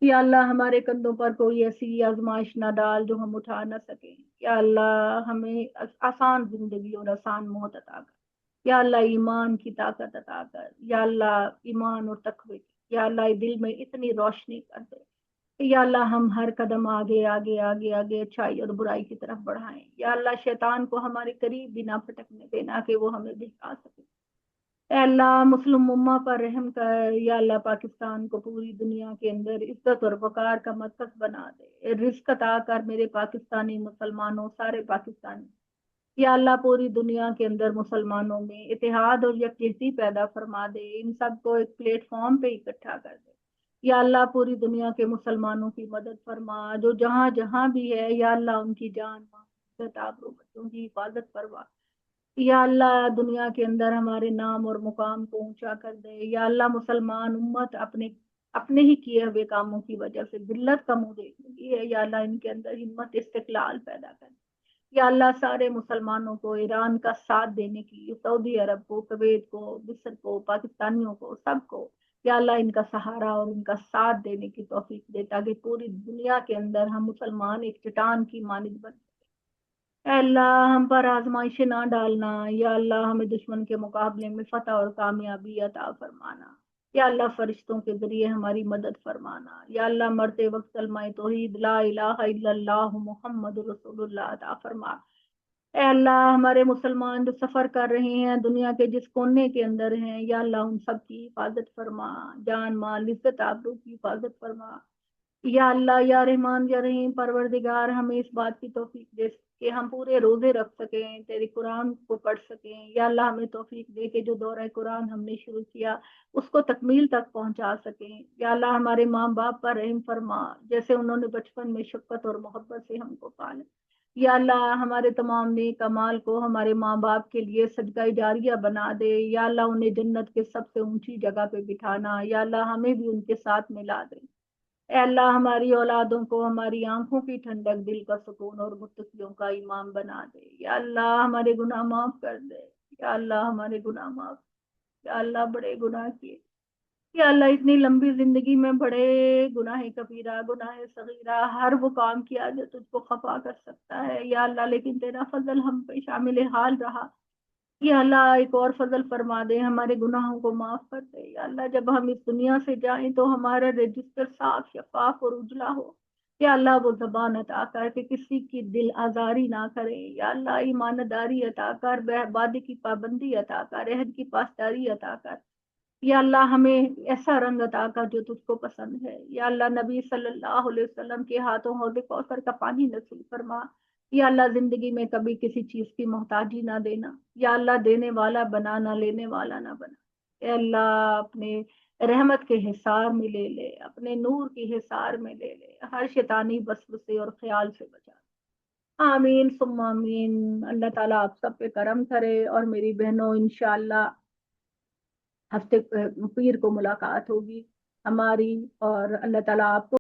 یا اللہ ہمارے کندھوں پر کوئی ایسی آزمائش نہ ڈال جو ہم اٹھا نہ سکیں۔ یا اللہ ہمیں آسان زندگی اور آسان موت عطا کر۔ یا اللہ ایمان کی طاقت عطا کر۔ یا اللہ ایمان اور تقوی کی، یا اللہ دل میں اتنی روشنی کر دے کہ یا اللہ ہم ہر قدم آگے آگے آگے آگے اچھائی اور برائی کی طرف بڑھائیں۔ یا اللہ شیطان کو ہمارے قریب بھی نہ پھٹکنے دینا کہ وہ ہمیں بہکا سکے۔ اے اللہ مسلم امہ پر رحم کر۔ یا اللہ پاکستان کو پوری دنیا کے اندر عزت اور وقار کا مرکز بنا دے۔ رزق عطا کر میرے پاکستانی مسلمانوں، سارے پاکستانی۔ یا اللہ پوری دنیا کے اندر مسلمانوں میں اتحاد اور یکجہتی پیدا فرما دے، ان سب کو ایک پلیٹ فارم پہ اکٹھا کر دے۔ یا اللہ پوری دنیا کے مسلمانوں کی مدد فرما، جو جہاں جہاں بھی ہے یا اللہ ان کی جان مال عزت آبرو بچوں کی حفاظت فرما۔ یا اللہ دنیا کے اندر ہمارے نام اور مقام کو اونچا کر دے۔ یا اللہ مسلمان امت اپنے اپنے ہی کیے ہوئے کاموں کی وجہ سے ذلت کا منہ دیکھ رہی ہے، یا اللہ ان کے اندر ہمت استقلال پیدا کر دے۔ یا اللہ سارے مسلمانوں کو ایران کا ساتھ دینے کی، سعودی عرب کو، کویت کو، مصر کو، پاکستانیوں کو، سب کو یا اللہ ان کا سہارا اور ان کا ساتھ دینے کی توفیق دے، تاکہ پوری دنیا کے اندر ہم مسلمان ایک چٹان کی مانند بن۔ اے اللہ ہم پر آزمائشیں نہ ڈالنا، یا اللہ ہمیں دشمن کے مقابلے میں فتح اور کامیابی عطا فرمانا۔ یا اللہ فرشتوں کے ذریعے ہماری مدد فرمانا۔ یا اللہ مرتے وقت کلمہ توحید لا الہ الا اللہ محمد رسول اللہ عطا فرما۔ اے اللہ ہمارے مسلمان جو سفر کر رہے ہیں دنیا کے جس کونے کے اندر ہیں، یا اللہ ان سب کی حفاظت فرما، جان مال عزت آبرو کی حفاظت فرما۔ یا اللہ یا رحمان یا رحیم پروردگار ہمیں اس بات کی توفیق دے کہ ہم پورے روزے رکھ سکیں، تیرے قرآن کو پڑھ سکیں۔ یا اللہ ہمیں توفیق دے کہ جو دورہ قرآن ہم نے شروع کیا اس کو تکمیل تک پہنچا سکیں۔ یا اللہ ہمارے ماں باپ پر رحم فرما، جیسے انہوں نے بچپن میں شفقت اور محبت سے ہم کو پالا۔ یا اللہ ہمارے تمام نیک اعمال کو ہمارے ماں باپ کے لیے صدقہ جاریہ بنا دے۔ یا اللہ انہیں جنت کے سب سے اونچی جگہ پہ بٹھانا۔ یا اللہ ہمیں بھی ان کے ساتھ ملا دے۔ اے اللہ ہماری اولادوں کو ہماری آنکھوں کی ٹھنڈک، دل کا سکون اور متقیوں کا امام بنا دے۔ یا اللہ ہمارے گناہ معاف کر دے۔ یا اللہ ہمارے گناہ معاف، یا اللہ بڑے گناہ کیے، یا اللہ اتنی لمبی زندگی میں بڑے گناہ کبیرہ گناہ صغیرہ ہر وہ کام کیا جو تجھ کو خفا کر سکتا ہے یا اللہ، لیکن تیرا فضل ہم پہ شامل حال رہا۔ یا اللہ ایک اور فضل فرما دے، ہمارے گناہوں کو معاف کر دے۔ یا اللہ جب ہم اس دنیا سے جائیں تو ہمارا رجسٹر صاف شفاف اور اجلا ہو۔ یا اللہ وہ زبان عطا کر کہ کسی کی دل آزاری نہ کرے۔ یا اللہ ایمانداری عطا کر، وعدے کی پابندی عطا کر، عہد کی پاسداری عطا کر۔ یا اللہ ہمیں ایسا رنگ عطا کر جو تجھ کو پسند ہے۔ یا اللہ نبی صلی اللہ علیہ وسلم کے ہاتھوں حوض کوثر کا پانی نصیب فرما۔ یا اللہ زندگی میں کبھی کسی چیز کی محتاجی نہ دینا۔ یا اللہ دینے والا بنا، نہ لینے والا نہ بنا۔ اے اللہ اپنے رحمت کے حصار میں لے لے، اپنے نور کی حصار میں لے لے، ہر شیطانی وسوسے اور خیال سے بچا۔ آمین ثم آمین۔ اللہ تعالیٰ آپ سب پہ کرم کرے، اور میری بہنوں انشاءاللہ ہفتے پیر کو ملاقات ہوگی ہماری، اور اللہ تعالیٰ آپ کو